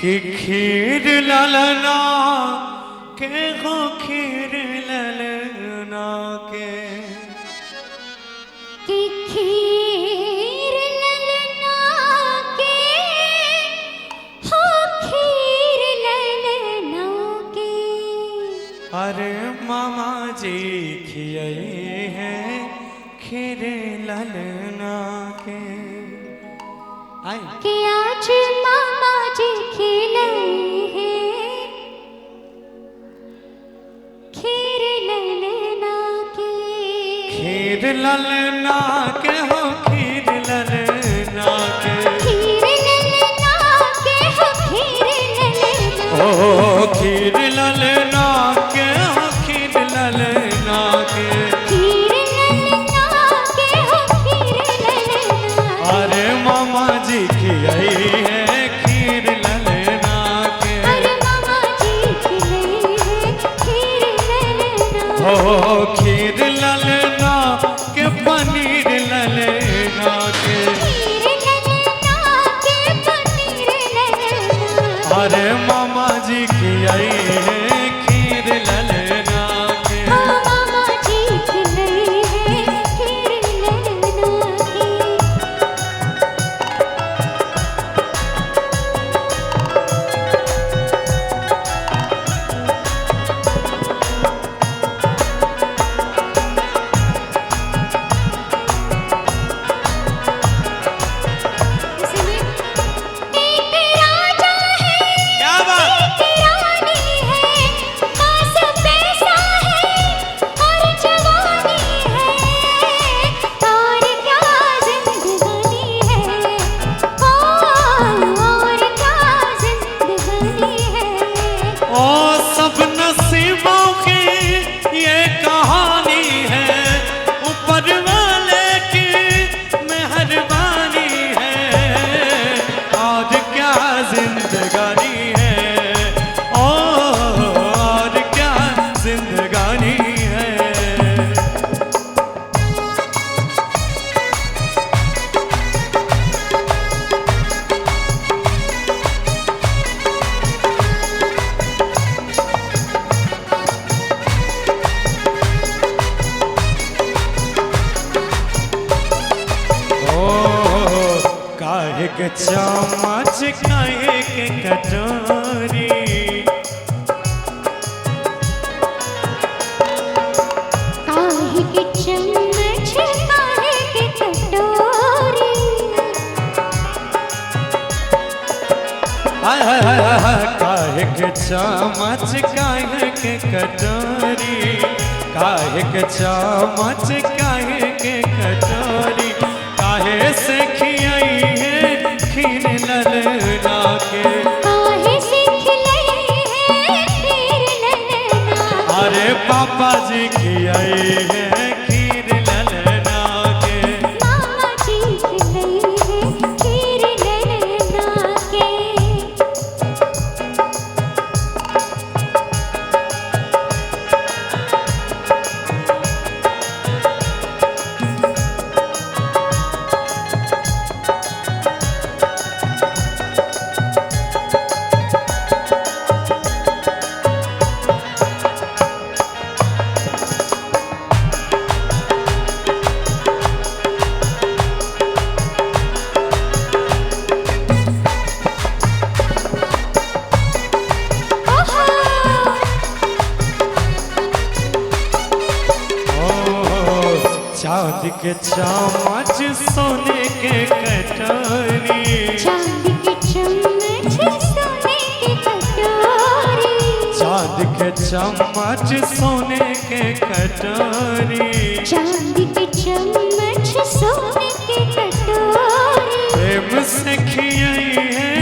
कि खीर ललना के हो खीर ललना के कि खीर ललना के हो खीर ललना के। अरे मामा जी खिए हैं खीर ललना के। आई कि आज मामा जी खिलाए हैं खीर ललना के। खीर ललना के हो खीर ललना के। खीर ललना के हो खीर ललना। ओ खीर ललना के हो खीर ललना के। खीर ललना के हो खीर ललना। अरे मामा जी खियाई है खीर ललना के। अरे मामा जी खिलाए हैं खीर ललना। ओ खीर ललना के पनीर ललना के। खीर ललना के पनीर ललना। अरे मामा जी खियाई है खीर ललना के। मामा जी खिलाए हैं खीर ललना के। एक राजा है क्या बात। एक रानी है पास पैसा है और जवानी है और क्या जिंदगानी है और क्या जिंदगानी है। ओ सब नसीबों की ये कहानी है ऊपर वाले की मेहरबानी है और क्या जिंदगानी है। ओ और क्या जिंदगानी है। काहे के चम्मच काहे के कटोरी। काहे के चम्मच काहे के कटोरी। हाय हाय हाय हाय हाय। काहे के चम्मच काहे के कटोरी। काहे के चम्मच काहे के कटोरी। काहे से खियाई है खीर ललना के। काहे से खिलाई है खीर ललना। अरे पापा जी खियाई है खीर ललना के। मामा जी खिलाई है खीर ललना के। ओहो ओ चांद के चम्मच सोने के कटोरी। चांद के चम्मच सोने के कटोरी। चांद के चम्मच सोने के कटोरी। चांद के चम्मच सोने के कटोरी। प्रेम से खियाई है